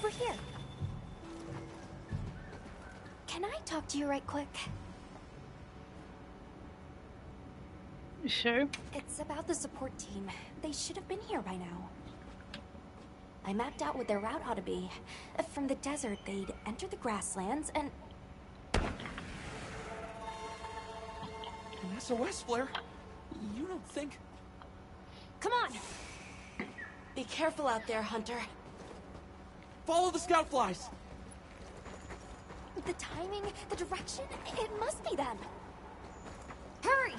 over here. Can I talk to you right quick? Sure. It's about the support team. They should have been here by now. I mapped out what their route ought to be. From the desert, they'd enter the grasslands and... An SOS flare? You don't think... Come on! Be careful out there, Hunter. Follow the scout flies! The timing, the direction, it must be them. Hurry!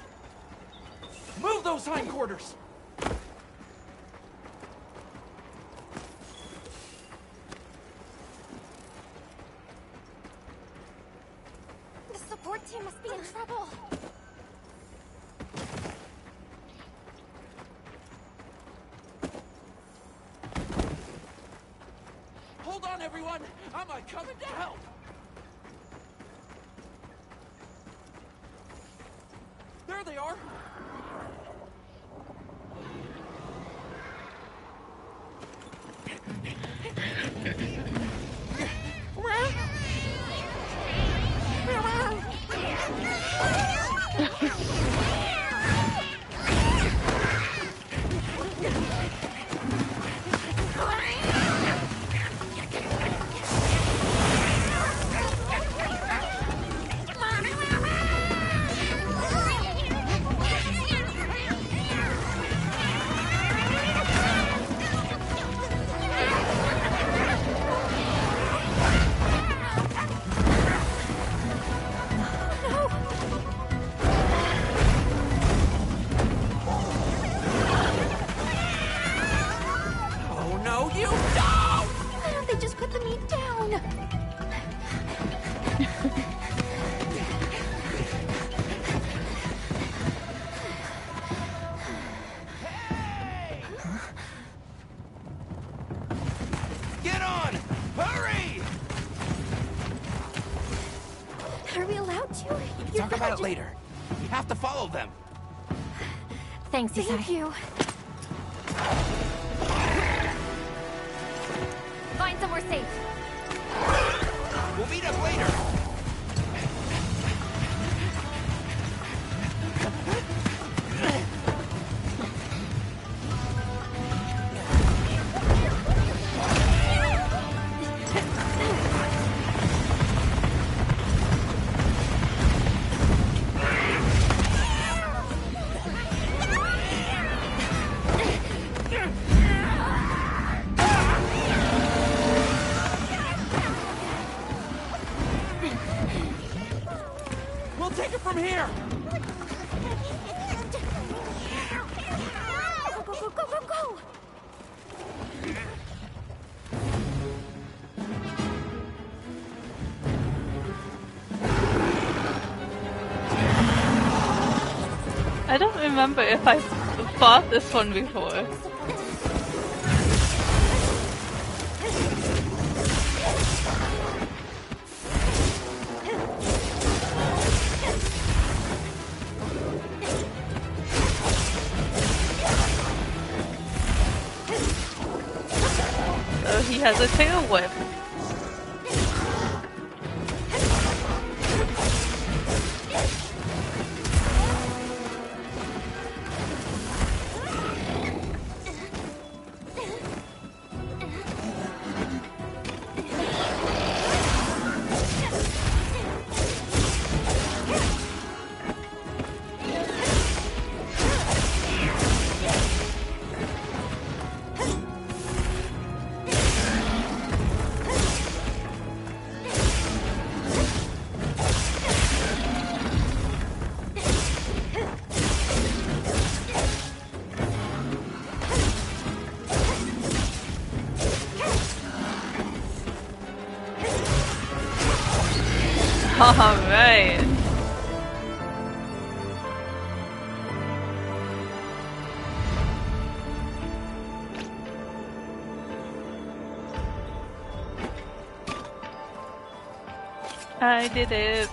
Move those hindquarters! The support team must be in trouble. Hold on, everyone! I'm coming to help! There they are! Talk about it later. We have to follow them. Thanks, Isai. Thank you. Find somewhere safe. We'll meet up later. I don't remember if I fought this one before. Oh, he has a tail whip. Alright. I did it.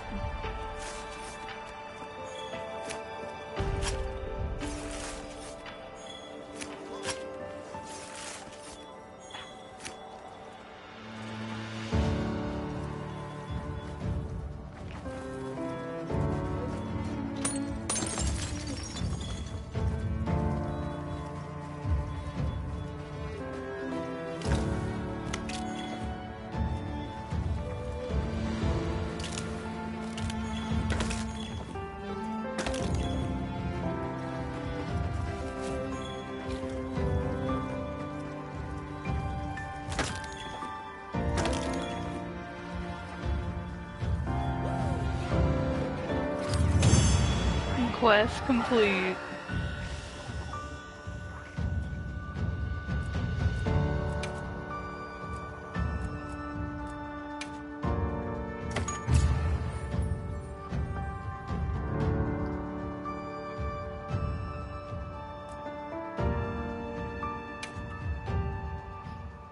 Quest complete.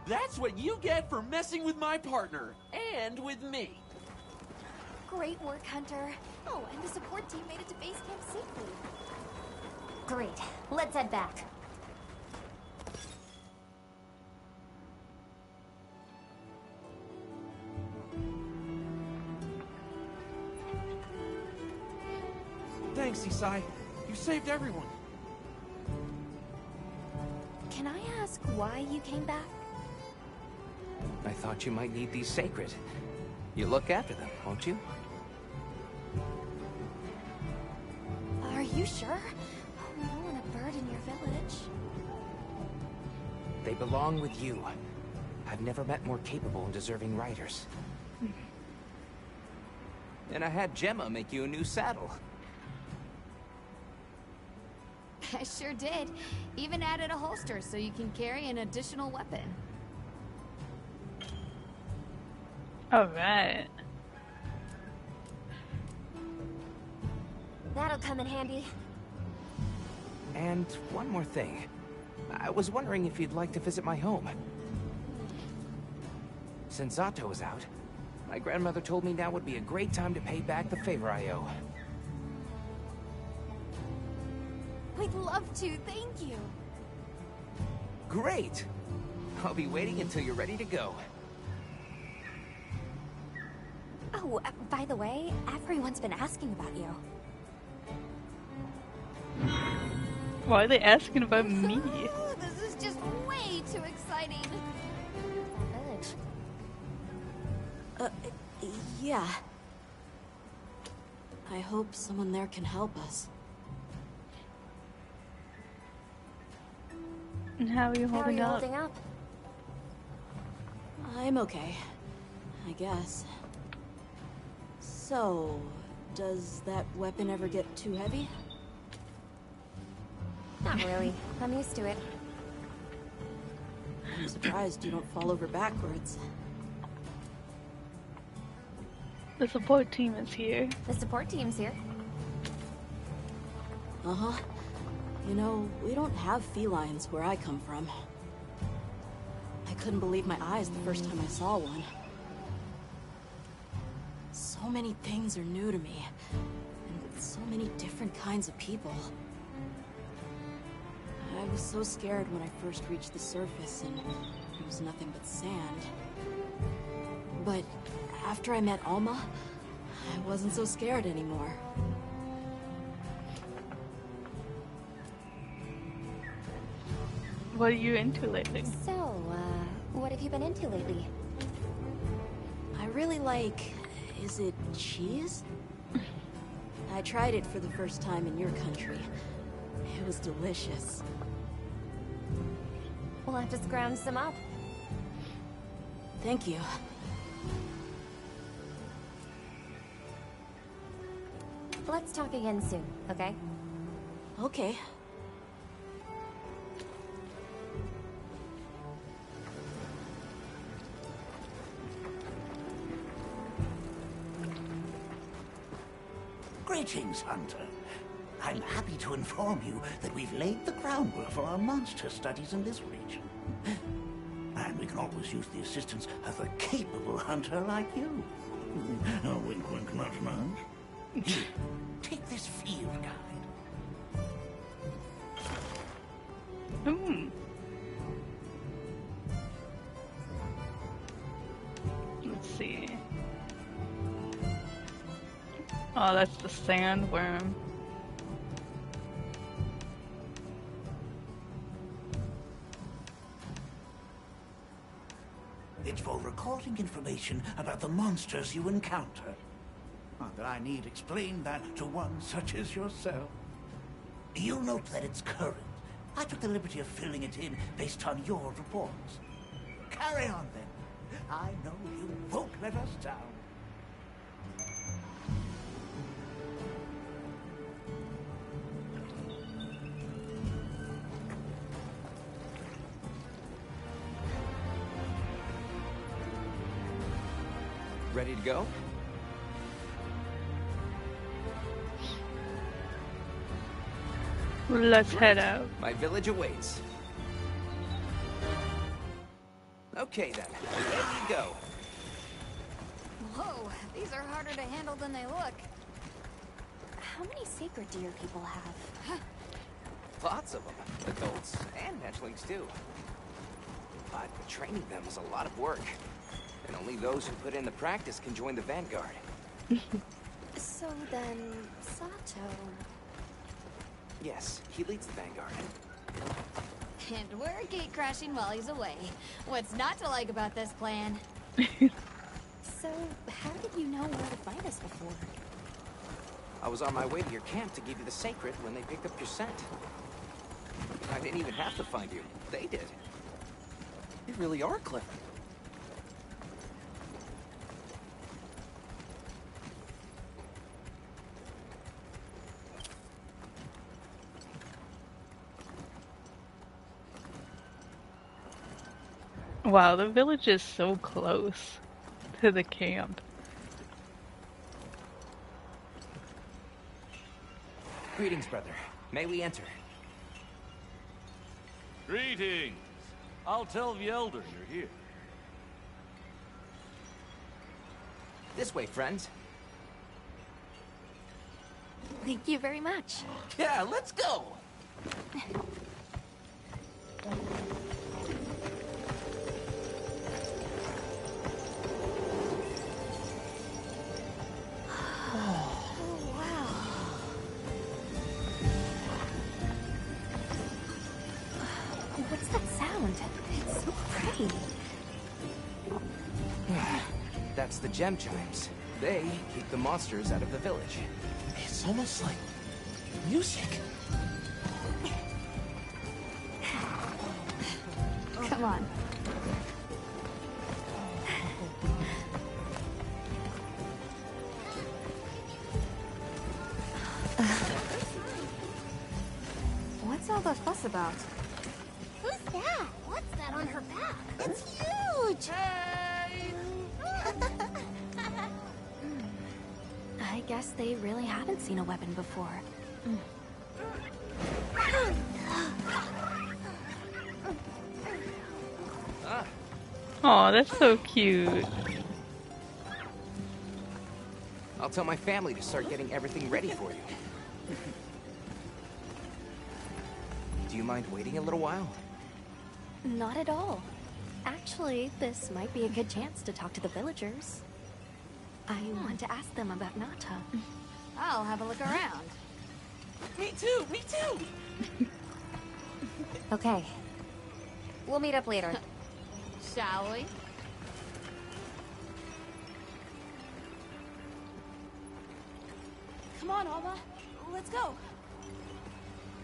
That's what you get for messing with my partner. And with me. Great work, Hunter. Oh, and the support team made it to base camp safely. Great. Let's head back. Thanks, Isai. You saved everyone. Can I ask why you came back? I thought you might need these sacred. You look after them, won't you? Are you sure? We don't want a bird in your village. They belong with you. I've never met more capable and deserving riders. And I had Gemma make you a new saddle. I sure did. Even added a holster so you can carry an additional weapon. Alright. That'll come in handy. And one more thing. I was wondering if you'd like to visit my home. Since Otto was out, my grandmother told me now would be a great time to pay back the favor I owe. We'd love to, thank you. Great! I'll be waiting until you're ready to go. Oh, by the way, everyone's been asking about you. Why are they asking about me? Ooh, this is just way too exciting. Yeah. I hope someone there can help us. And how are you How are holding you up? holding up? I'm okay. I guess. So, does that weapon ever get too heavy? Not really. I'm used to it. I'm surprised you don't fall over backwards. The support team is here. The support team's here. Uh-huh. You know, we don't have felines where I come from. I couldn't believe my eyes the first time I saw one. So many things are new to me, and so many different kinds of people. I was so scared when I first reached the surface, and it was nothing but sand. But after I met Alma, I wasn't so scared anymore. What are you into lately? So, what have you been into lately? I really like... is it cheese? I tried it for the first time in your country. It was delicious. We'll have to scrounge some up. Thank you. Let's talk again soon, okay? Okay. Greetings, Hunter. I'm happy to inform you that we've laid the groundwork for our monster studies in this region. And we can always use the assistance of a capable hunter like you. Oh, wink, wink, nudge, nudge. Here, take this field guide. Let's see. Oh, that's the sandworm. It's for recording information about the monsters you encounter. Not that I need explain that to one such as yourself. You'll note that it's current. I took the liberty of filling it in based on your reports. Carry on, then. I know you won't let us down. Ready to go? Let's head out. My village awaits. Okay then, ready to go. Whoa, these are harder to handle than they look. How many sacred deer people have? Lots of them, adults and hatchlings too. But training them is a lot of work. And only those who put in the practice can join the Vanguard. So then, Sato... Yes, he leads the Vanguard. And we're gate crashing while he's away. What's not to like about this plan? So, how did you know where to find us before? I was on my way to your camp to give you the sacred when they picked up your scent. I didn't even have to find you. They did. You really are clever. Wow, the village is so close to the camp. Greetings, brother. May we enter? Greetings. I'll tell the elders you're here. This way, friends. Thank you very much. Yeah, let's go! What's that sound? It's so pretty. That's the gem chimes. They keep the monsters out of the village. It's almost like music. Come on. What's all the fuss about? Who's that? What's that on her back? It's huge! I guess they really haven't seen a weapon before. Oh, that's so cute. I'll tell my family to start getting everything ready for you. Do you mind waiting a little while? Not at all. Actually, this might be a good chance to talk to the villagers. I want to ask them about Nata. I'll have a look around. Me too, me too! Okay. We'll meet up later. Shall we? Come on, Alma. Let's go.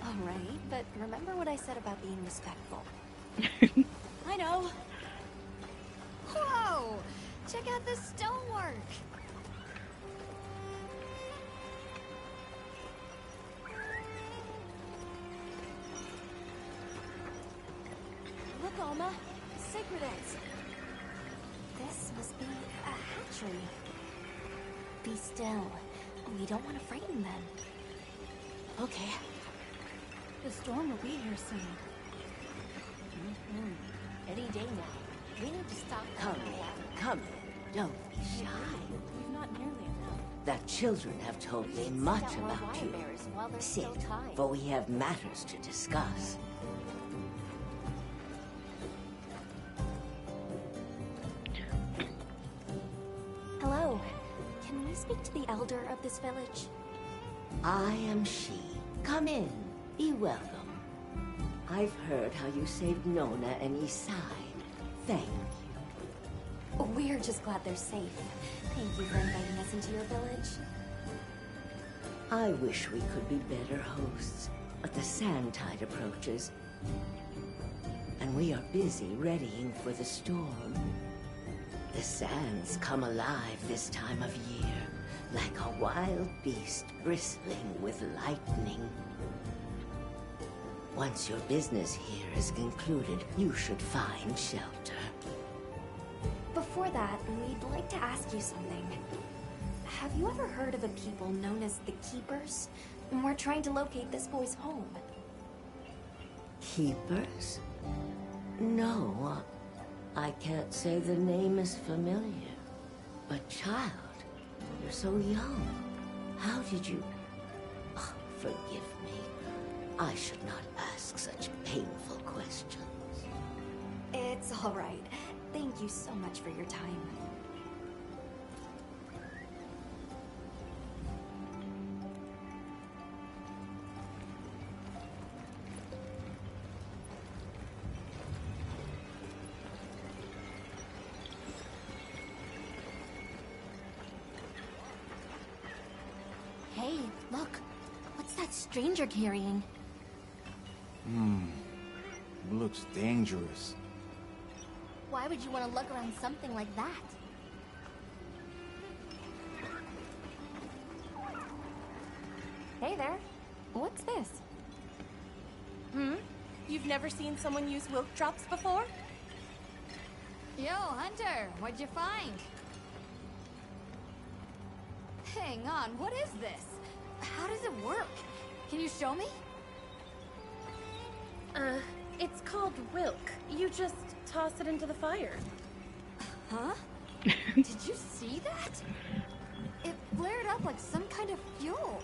All right, but remember what I said about being respectful. I know. Whoa! Check out this stonework. Look, Alma. Sacred eggs. This must be a hatchery. Be still. We don't want to frighten them. Okay. The storm will be here soon. Any day now. We need to stop. Come in. Don't be shy. We've not nearly enough. The children have told me much about you. Sit, for we have matters to discuss. Hello. Can we speak to the elder of this village? I am she. Come in. Be welcome. I've heard how you saved Nona and Isai. Thank you. We're just glad they're safe. Thank you for inviting us into your village. I wish we could be better hosts, but the sand tide approaches. And we are busy readying for the storm. The sands come alive this time of year, like a wild beast bristling with lightning. Once your business here is concluded, you should find shelter. Before before that, we'd like to ask you something. Have you ever heard of a people known as the Keepers? We're trying to locate this boy's home. Keepers? No, I can't say the name is familiar. But child, you're so young. How did you... Oh, forgive me. I should not ask such painful questions. It's all right. Thank you so much for your time. Hey, look. What's that stranger carrying? Looks dangerous. Why would you want to lug around something like that? Hey there. What's this? You've never seen someone use wilk drops before? Yo, Hunter, what'd you find? Hang on, what is this? How does it work? Can you show me? It's called wilk. You just toss it into the fire. Huh? Did you see that? It flared up like some kind of fuel.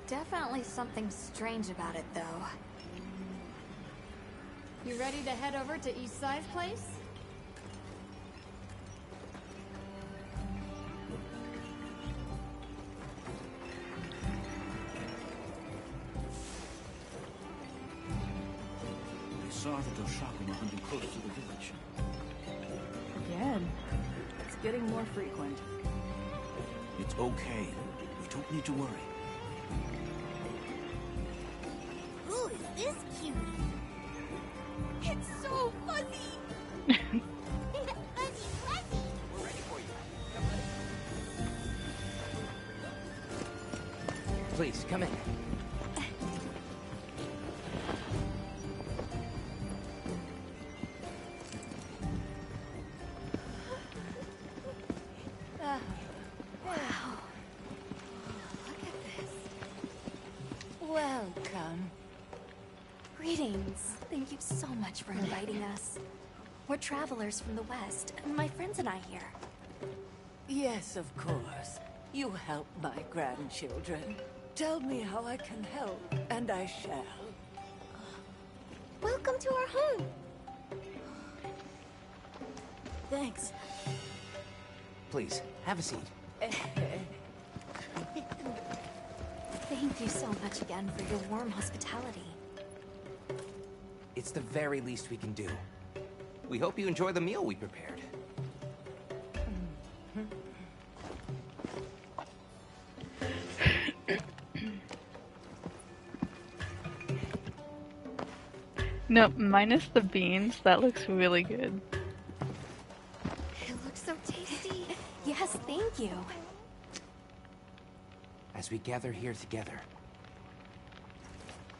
Definitely something strange about it, though. You ready to head over to Eastside's place? We saw the Doshakuma hunting close to the village. Again. It's getting more frequent. It's okay. We don't need to worry. Who is this cutie? It's so fuzzy! Fuzzy, fuzzy! We're ready for you. Please, come in. Welcome. Greetings. Thank you so much for inviting us. We're travelers from the West, and my friends and I here. Yes, of course. You help my grandchildren. Tell me how I can help, and I shall. Welcome to our home! Thanks. Please, have a seat. Thank you so much again for your warm hospitality. It's the very least we can do. We hope you enjoy the meal we prepared. No, minus the beans. That looks really good. It looks so tasty. Yes, thank you. As we gather here together,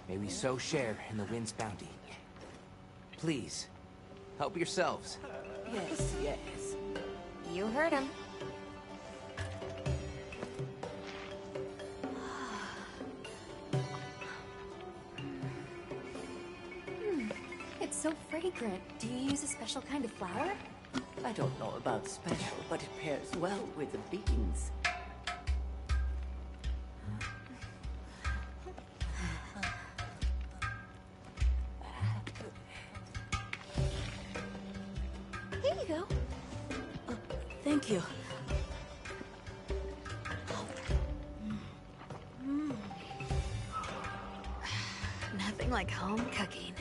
may we so share in the wind's bounty. Please, help yourselves. Yes, yes. You heard him. It's so fragrant. Do you use a special kind of flour? I don't know about special, but it pairs well with the beans. Here you go. Thank you. Nothing like home cooking.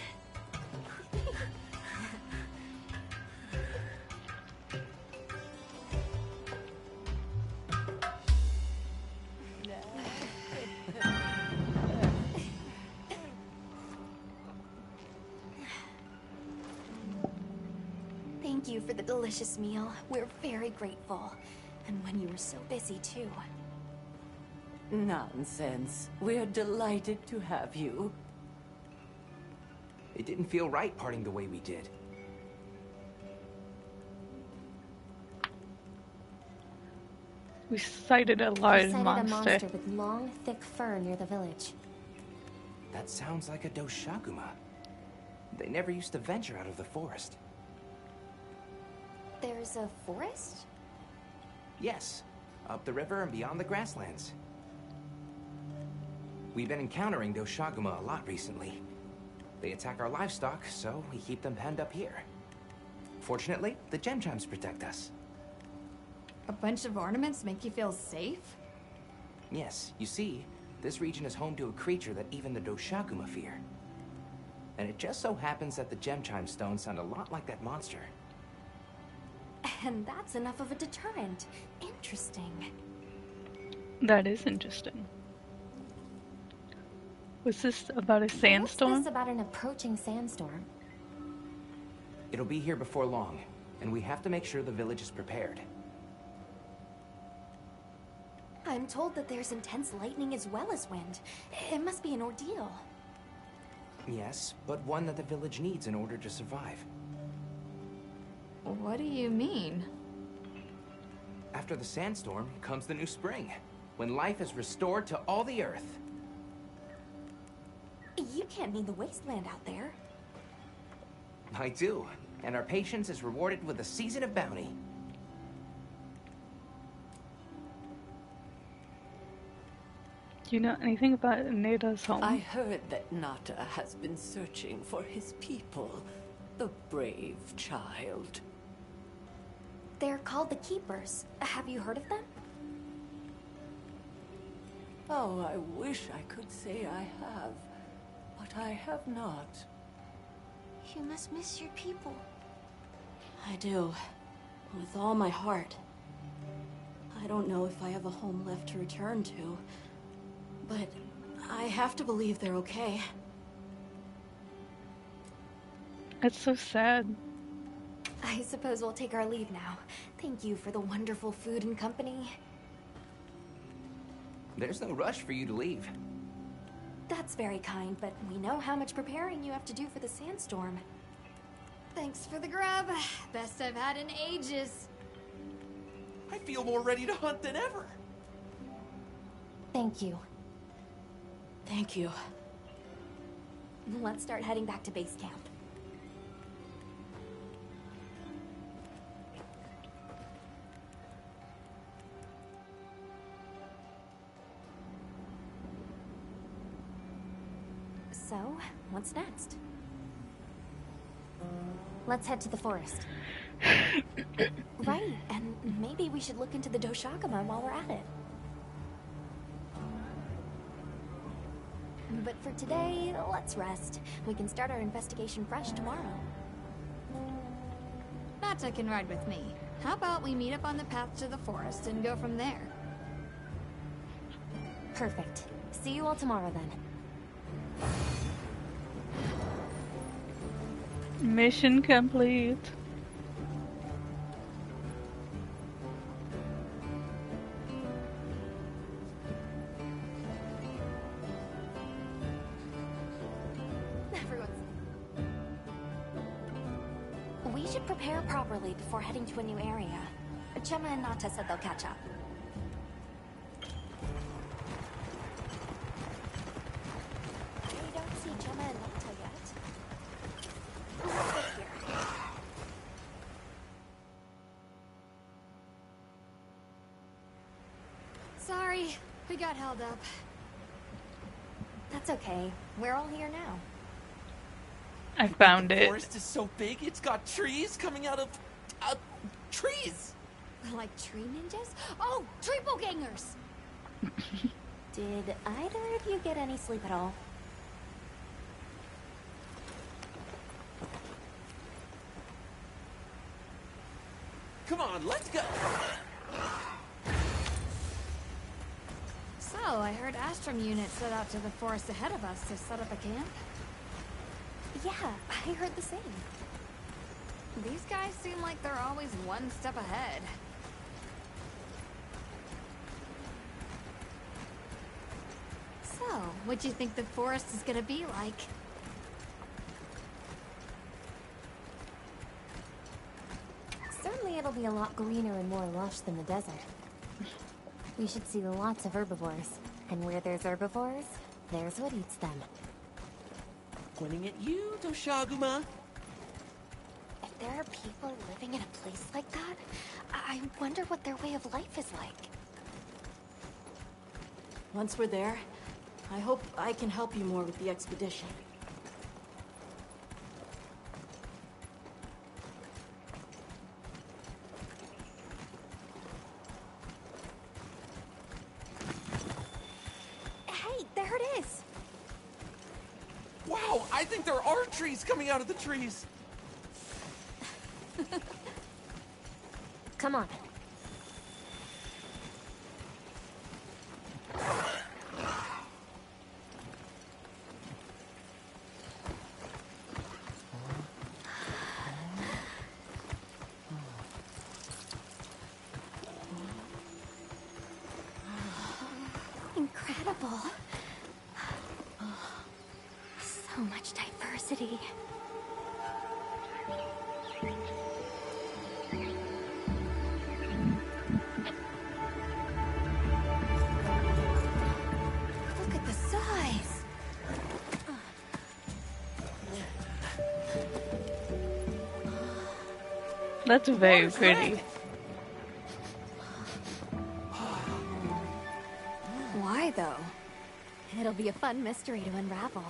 Thank you for the delicious meal. We're very grateful. And when you were so busy, too. Nonsense. We're delighted to have you. It didn't feel right parting the way we did. We sighted a We large sighted a monster. monster with long, thick fur near the village. That sounds like a Doshaguma. They never used to venture out of the forest. There's a forest? Yes, up the river and beyond the grasslands. We've been encountering Doshaguma a lot recently. They attack our livestock, so we keep them penned up here. Fortunately, the gem chimes protect us. A bunch of ornaments make you feel safe? Yes, you see, this region is home to a creature that even the Doshaguma fear. And it just so happens that the gem chime stones sound a lot like that monster. And that's enough of a deterrent. Interesting. That is interesting. Was this about a sandstorm? What's this about an approaching sandstorm? It'll be here before long, and we have to make sure the village is prepared. I'm told that there's intense lightning as well as wind. It must be an ordeal. Yes, but one that the village needs in order to survive. What do you mean? After the sandstorm comes the new spring, when life is restored to all the earth. You can't mean the wasteland out there. I do, and our patience is rewarded with a season of bounty. Do you know anything about Nada's home? I heard that Nata has been searching for his people, the brave child. They're called the Keepers. Have you heard of them? Oh, I wish I could say I have, but I have not. You must miss your people. I do. With all my heart. I don't know if I have a home left to return to, but I have to believe they're okay. That's so sad. I suppose we'll take our leave now. Thank you for the wonderful food and company. There's no rush for you to leave. That's very kind, but we know how much preparing you have to do for the sandstorm. Thanks for the grub. Best I've had in ages. I feel more ready to hunt than ever. Thank you. Thank you. Let's start heading back to base camp. So, what's next? Let's head to the forest. Right, and maybe we should look into the Doshagama while we're at it. But for today, let's rest. We can start our investigation fresh tomorrow. Nata can ride with me. How about we meet up on the path to the forest and go from there? Perfect. See you all tomorrow then. Mission complete. We should prepare properly before heading to a new area. Gemma and Nata said they'll catch up. We don't see Gemma and Nata yet. Let's wait here. Sorry, we got held up. That's okay. We're all here now. I found The it. forest is so big, it's got trees coming out of... trees! Like tree ninjas? Oh, triple gangers! Did either of you get any sleep at all? Come on, let's go! So, I heard Astrum units set out to the forest ahead of us to set up a camp. Yeah, I heard the same. These guys seem like they're always one step ahead. So, what do you think the forest is gonna be like? Certainly it'll be a lot greener and more lush than the desert. We should see lots of herbivores. And where there's herbivores, there's what eats them. Pointing at you, Doshaguma. If there are people living in a place like that, I wonder what their way of life is like. Once we're there, I hope I can help you more with the expedition. Hey, there it is! Wow, I think there are trees coming out of the trees. Come on. Incredible. So much diversity. Look at the size. That's very pretty. Why, though? It'll be a fun mystery to unravel.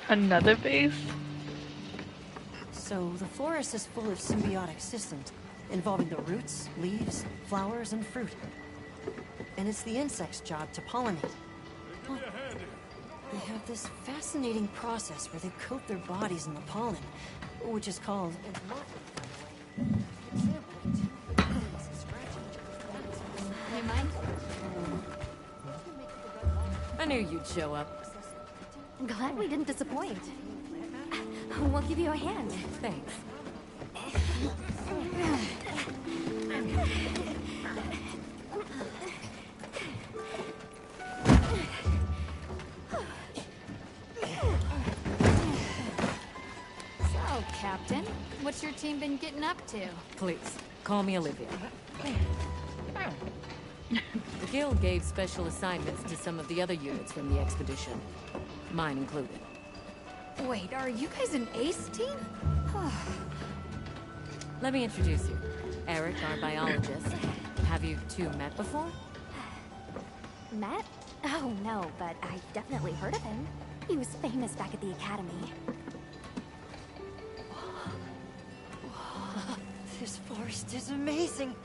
Another base? So, the forest is full of symbiotic systems, involving the roots, leaves, flowers, and fruit. And it's the insect's job to pollinate. They have this fascinating process where they coat their bodies in the pollen, which is called... You mind? I knew you'd show up. Glad we didn't disappoint. We'll give you a hand. Thanks. So, Captain, what's your team been getting up to? Please, call me Olivia. The Guild gave special assignments to some of the other units from the expedition. Mine included. Wait, are you guys an ace team? Let me introduce you. Eric, our biologist. Have you two met before? Met? Oh, no, but I've definitely heard of him. He was famous back at the academy. This forest is amazing.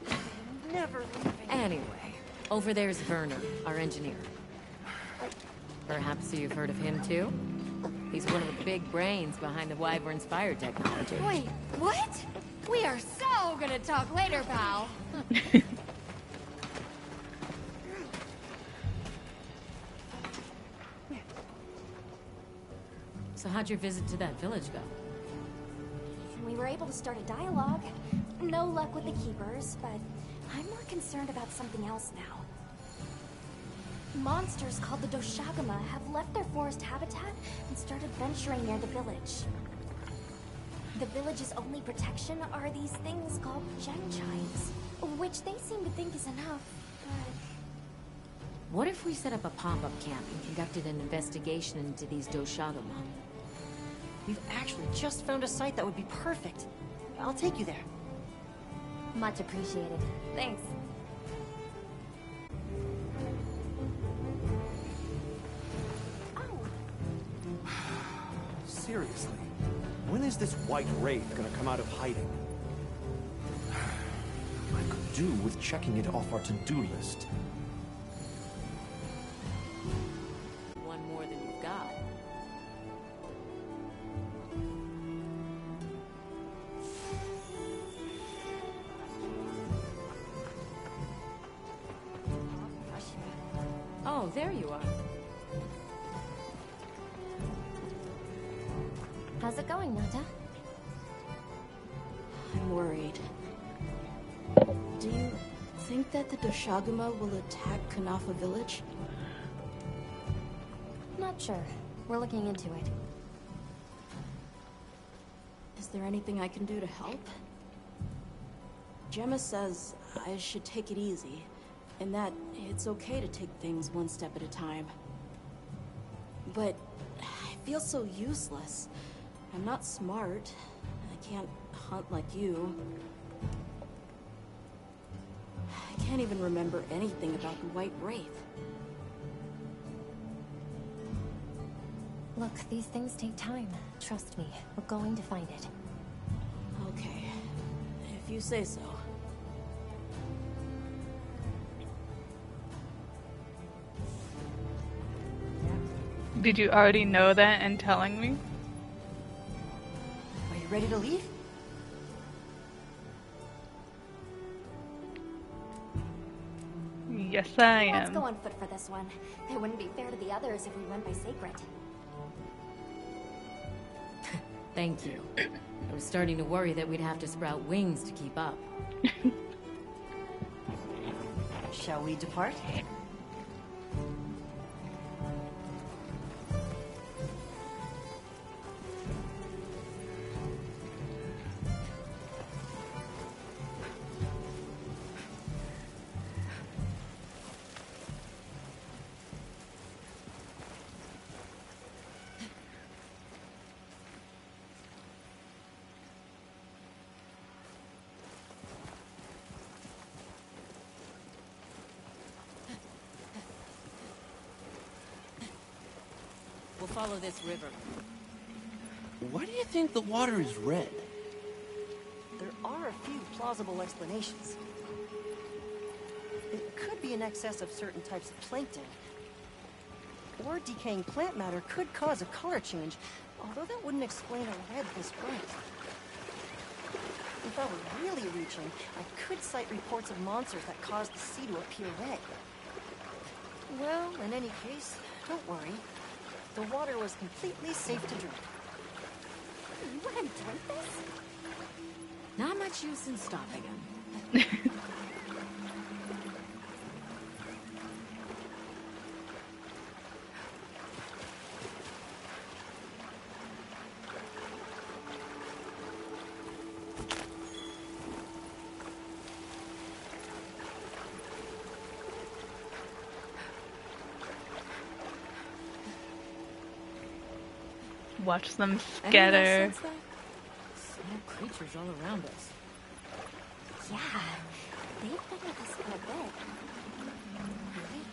I'm never leaving. Anyway, over there's Werner, our engineer. Perhaps you've heard of him too? He's one of the big brains behind the Wyvern's fire technology. Wait, what? We are so gonna talk later, pal. So how'd your visit to that village go? We were able to start a dialogue. No luck with the keepers, but I'm more concerned about something else now. Monsters called the Doshaguma have left their forest habitat and started venturing near the village. The village's only protection are these things called gen chimes, which they seem to think is enough, but... What if we set up a pop-up camp and conducted an investigation into these Doshaguma? We've actually just found a site that would be perfect. I'll take you there. Much appreciated. Thanks. Seriously, when is this white wraith gonna come out of hiding? I could do with checking it off our to-do list. One more than you've got. Oh, there you are. How's it going, Nota? I'm worried. Do you think that the Doshaguma will attack Kanafa village? Sure. We're looking into it. Is there anything I can do to help? Gemma says I should take it easy, and that it's okay to take things one step at a time. But I feel so useless. I'm not smart. I can't hunt like you. I can't even remember anything about the White Wraith. Look, these things take time. Trust me, we're going to find it. Okay, if you say so. Did you already know that and telling me? Are you ready to leave? Yes, I am. Let's go on foot for this one. It wouldn't be fair to the others if we went by Sacred. Thank you. I was starting to worry that we'd have to sprout wings to keep up. Shall we depart? We'll follow this river. Why do you think the water is red? There are a few plausible explanations. It could be in excess of certain types of plankton. Or decaying plant matter could cause a color change, although that wouldn't explain a red this bright. If I were really reaching, I could cite reports of monsters that caused the sea to appear red. Well, in any case, don't worry. The water was completely safe to drink. You want to drink this? Not much use in stopping him. Watch them Anyone scatter. else sense that? Small creatures all around us. Yeah, they've been with us for a bit. Really?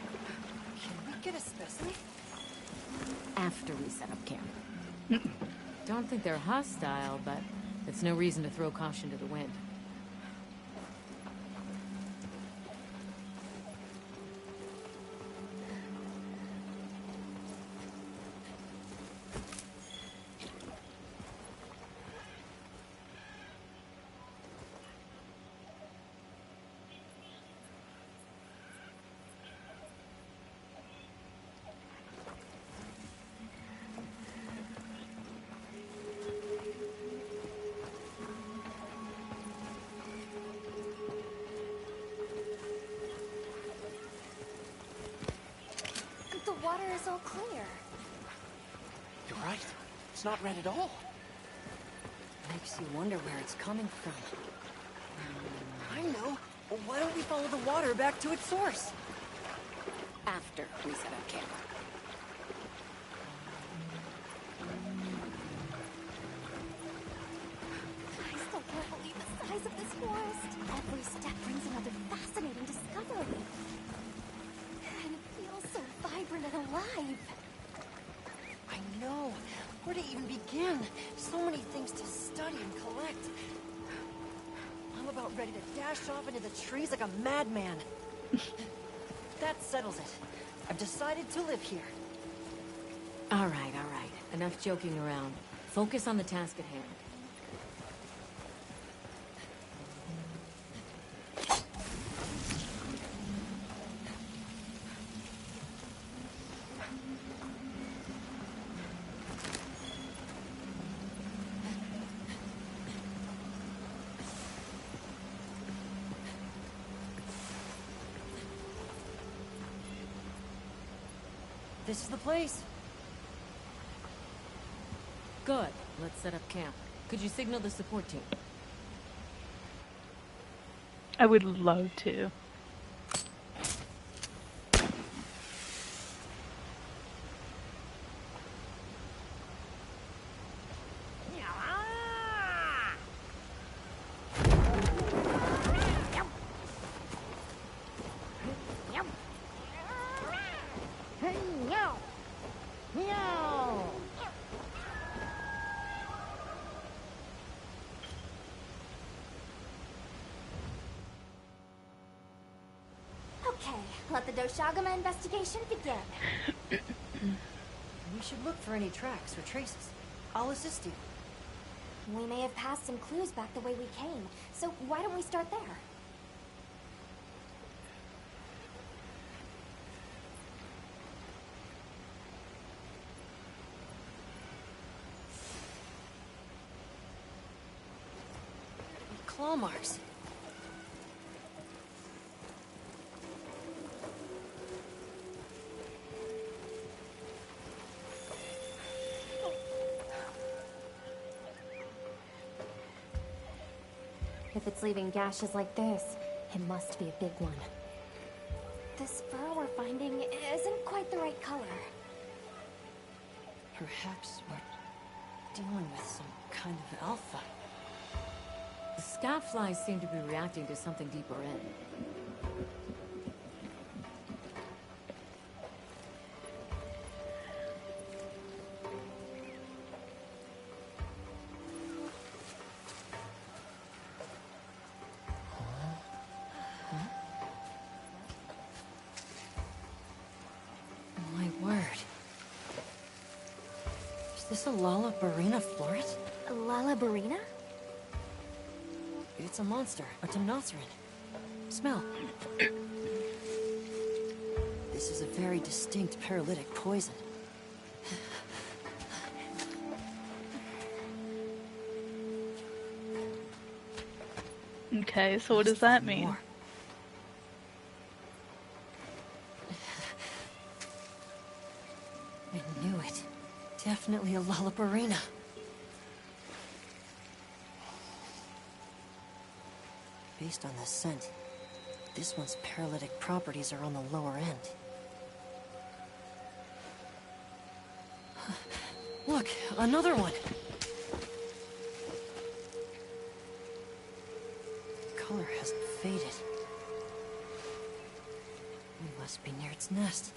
Can we get a specimen? After we set up camp. Don't think they're hostile, but it's no reason to throw caution to the wind. The water is all clear. You're right. It's not red at all. Makes you wonder where it's coming from. I know. Well, why don't we follow the water back to its source? After we set up camp. I still can't believe the size of this forest. Every step brings another fascinating discovery. And it feels so vibrant and alive. I know. Where to even begin? So many things to study and collect. I'm about ready to dash off into the trees like a madman. That settles it. I've decided to live here. All right, all right. Enough joking around. Focus on the task at hand. This is the place. Good. Let's set up camp. Could you signal the support team? I would love to. Okay, let the Doshagama investigation begin. We should look for any tracks or traces. I'll assist you. We may have passed some clues back the way we came, so why don't we start there? Claw marks. If it's leaving gashes like this, it must be a big one. This fur we're finding isn't quite the right color. Perhaps we're dealing with some kind of alpha. The scout flies seem to be reacting to something deeper in. Is this a Lalabarina floret? A Lalabarina? It's a monster, a Temnoceran. Smell. This is a very distinct paralytic poison. Okay, so what does that mean? I knew it. Definitely a Lalabarina. Based on the scent, this one's paralytic properties are on the lower end. Look, another one! The color hasn't faded. We must be near its nest.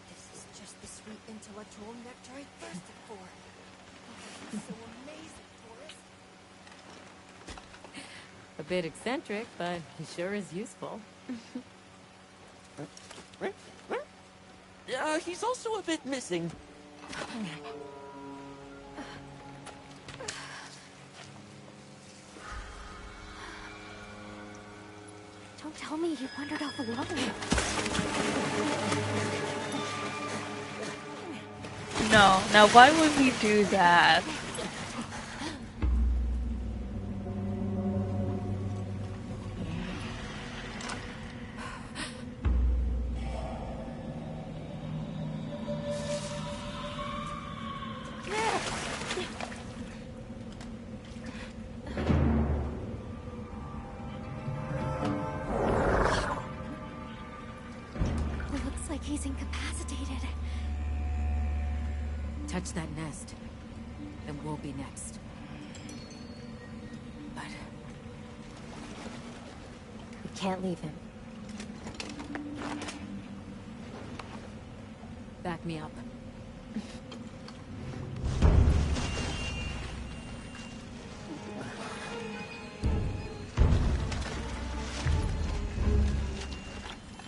This is just the sweet intellectual nectar I thirsted for. Oh, so amazing, Taurus. A bit eccentric, but he sure is useful. He's also a bit missing. Don't tell me he wandered off alone. No, now why would we do that? Looks like he's incapacitated. Touch that nest, and we'll be next. But We can't leave him. back me up.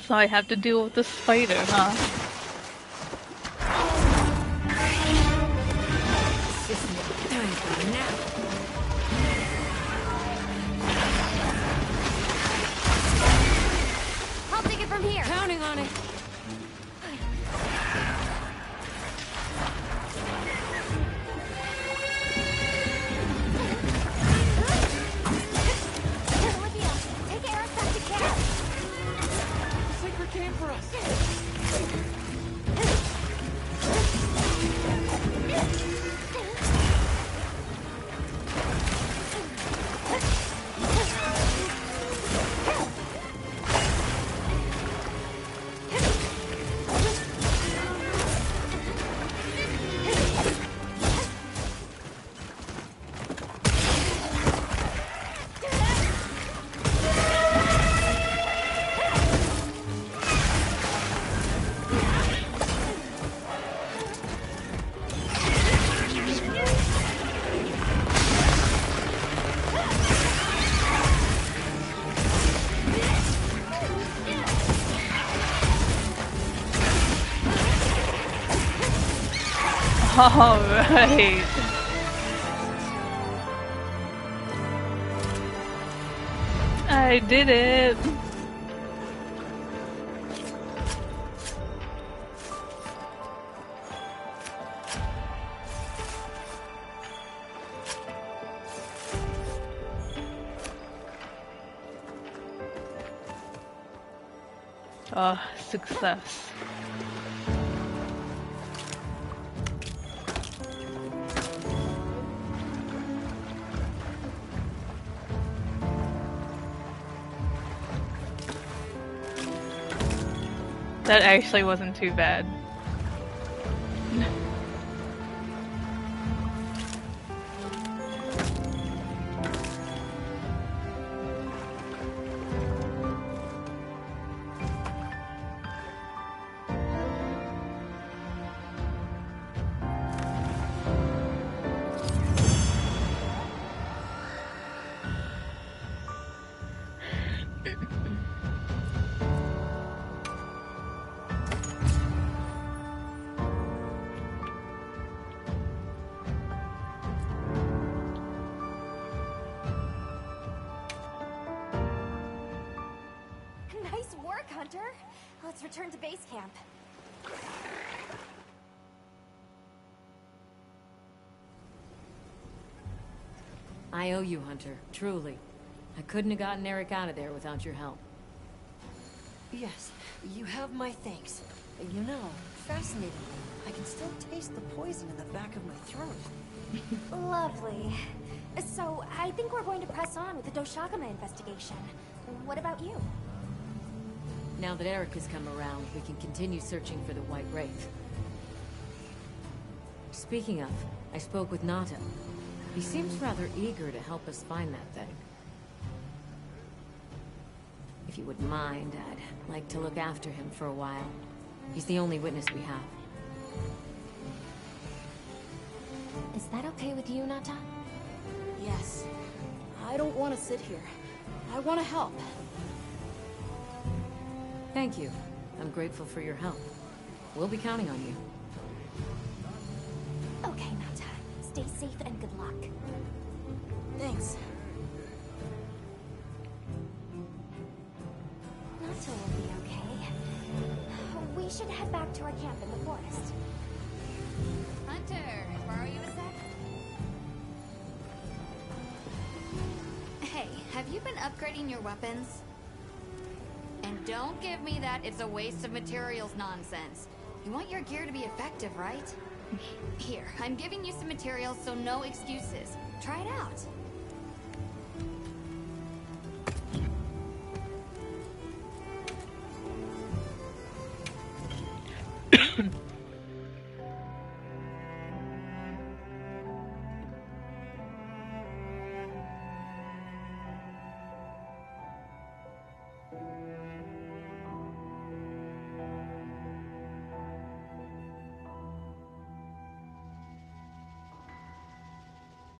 So I have to deal with the spider, huh? I'll take it from here. Counting on it. Olivia, take Eric back to camp. Sacred camp for us. Alright. I did it. Oh, success. That actually wasn't too bad. Nice work, Hunter. Let's return to base camp. I owe you, Hunter. Truly. I couldn't have gotten Eric out of there without your help. Yes, you have my thanks. You know, fascinating. I can still taste the poison in the back of my throat. Lovely. So, I think we're going to press on with the Doshagama investigation. What about you? Now that Eric has come around, we can continue searching for the White Wraith. Speaking of, I spoke with Nata. He seems rather eager to help us find that thing. If you wouldn't mind, I'd like to look after him for a while. He's the only witness we have. Is that okay with you, Nata? Yes. I don't want to sit here. I want to help. Thank you. I'm grateful for your help. We'll be counting on you. Okay, Nata. Stay safe and good luck. Thanks. Nata will be okay. We should head back to our camp in the forest. Hunter, borrow you a sec? Hey, have you been upgrading your weapons? And don't give me that it's a waste of materials nonsense. You want your gear to be effective, right? Here, I'm giving you some materials, so no excuses. Try it out.